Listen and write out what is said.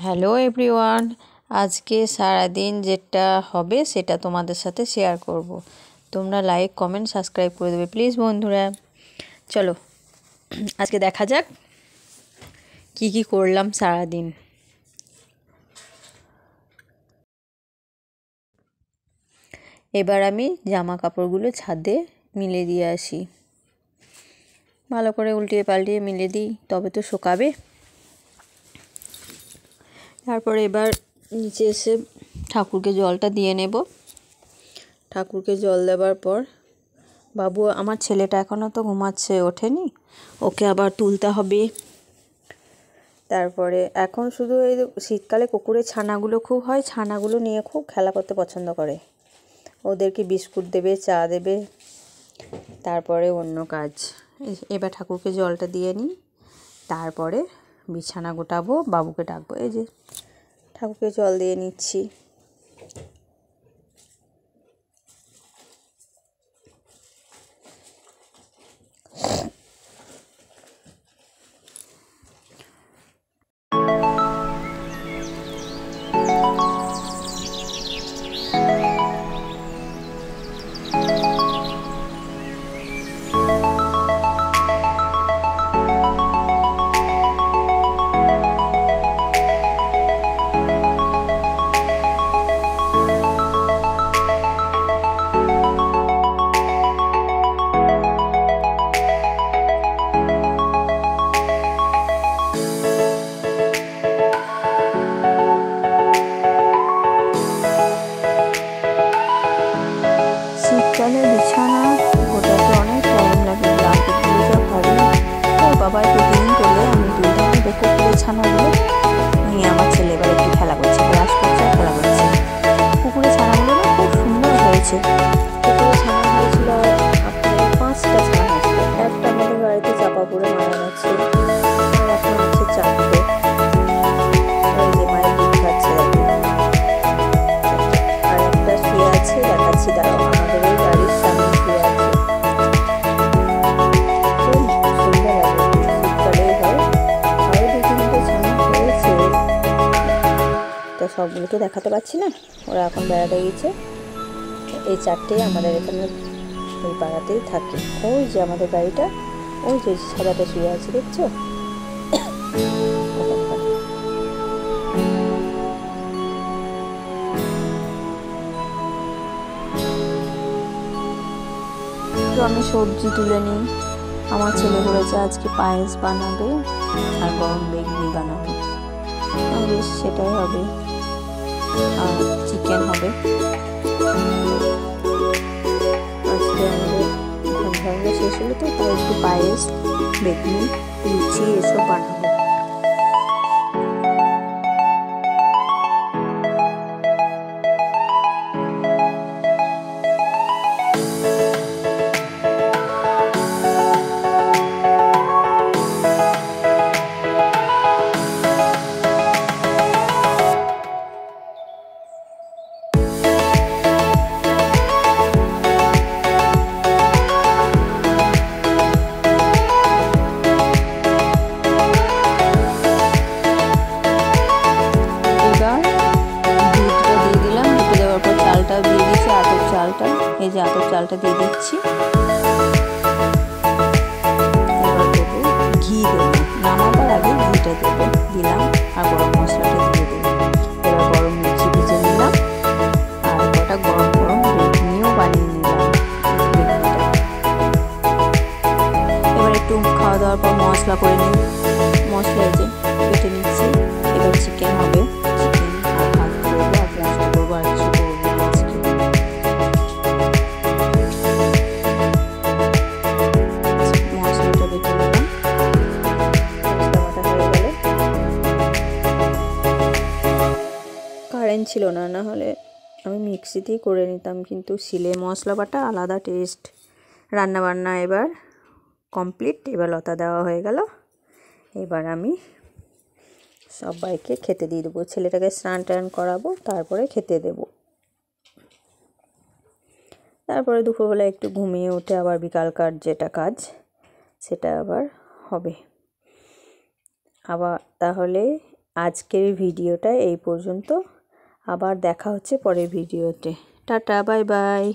Hello everyone, আজকে সারাদিন যেটা হবে সেটা তোমাদের সাথে শেয়ার করব। তোমরা লাইক কমেন্ট সাবস্ক্রাইব করে দেবে প্লিজ বন্ধুরা। চলো আজকে দেখা যাক কি কি করলাম সারাদিন। এবার আমি জামা কাপড়গুলো ছাদে মিলে দিয়ে আসি, ভালো করে উল্টিয়ে পাল্টিয়ে মিলে দিই, তবে তো শুকাবে। তারপরে এবার নিচে এসে ঠাকুরকে জলটা দিয়ে নেব। ঠাকুরকে জল দেওয়ার পর বাবু, আমার ছেলেটা এখনও তো ঘুমাচ্ছে, ওঠেনি, ওকে আবার তুলতে হবে। তারপরে এখন শুধু এই শীতকালে কুকুরের ছানাগুলো খুব হয়, ছানাগুলো নিয়ে খুব খেলা করতে পছন্দ করে। ওদেরকে বিস্কুট দেবে, চা দেবে, তারপরে অন্য কাজ। এবার ঠাকুরকে জলটা দিয়ে নিই, তারপরে বিছানা গোটাবো, বাবুকে ডাকবো। এই যে ঠাকুরকে জল দিয়ে নিচ্ছি। শীতকালে বিছানা গোটাতে অনেক টাইম লাগে, ব্ল্যাঙ্কেটগুলো যা ভারী। ওর বাবা প্রতিদিন করলে আমি দুই ধাপে দেখে কুকুরের ছানাগুলো নিয়ে আমার ছেলে এবার একটু খেলা করছে, ব্রাশ করছে আর খেলা করছে। কুকুরের ছানাগুলো না খুব সুন্দর হয়েছে। কুকুরের ছানা হয়েছিল আপনাদের 5টা ছানা হয়েছিল, একটা আমাদের বাড়িতে চাপা পড়ে মারা গেছে, আর এখন হচ্ছে 4টে। এই যে মায়ের দুধ খাচ্ছে, আর একটা শুয়ে আছে, দেখাচ্ছি দাঁড়াও। আমাদের এই বাড়ির সামনে শুয়ে আছে, খুব সুন্দর লাগে, শীতকালেই হয়। আরও 2-3টে ছানা হয়েছে, তো সবগুলো তো দেখাতে পারছি না, ওরা এখন বেড়াতে গেছে। এই 4টে আমাদের এখানে ওই পাড়াতেই থাকে। ওই যে আমাদের বাড়িটা, ওই যে সাদাটা শুয়ে আছে, দেখছো? তো আমি সবজি তুলে নিই। আমার ছেলে বলেছে আজকে পায়েস বানাবে আর গরম বেগুনি বানাবে, বেশ সেটাই হবে, আর চিকেন হবে। আজকে আমাদের ধান ধারণা শেষ হলো, তো তাই একটু পায়েস, বেগুনি, লুচি এসব বানাবো। চালটা দিয়ে দিচ্ছি, আতপ চালটা, এই যে আতপ চালটা দিয়ে দিচ্ছি। এবার দেবো ঘি, দেবো নামাবার আগে ঘিটা দেবো, দিলাম, আর গরম মশলাটা দিয়ে দেবো। এবার গরম মির্চি ভেজে নিলাম, আর কটা গরম গরম বেগুনিও বানিয়ে নিলাম বেগুনিটা। এবার একটু খাওয়া দাওয়ার পর মশলা করে নিই, মশলা যে কেটে নিচ্ছি। এবার চিকেন হবে, চিকেন আর ভাত করবো, আর মশলা করবো, আর কিছু করবো। কারেন্ট ছিল না, না হলে আমি মিক্সিতেই করে নিতাম, কিন্তু শিলে মশলা বাটা আলাদা টেস্ট। রান্নাবান্না এবার কমপ্লিট, এবার লতা দেওয়া হয়ে গেল। এবার আমি সবাইকে খেতে দিয়ে দেবো, ছেলেটাকে স্নান টান করাবো, তারপরে খেতে দেব। তারপরে দুপুরবেলা একটু ঘুমিয়ে উঠে আবার বিকালকার যেটা কাজ সেটা আবার হবে। আবার তাহলে আজকের ভিডিওটা এই পর্যন্ত, আবার দেখা হচ্ছে পরের ভিডিওতে। Tata, bye bye.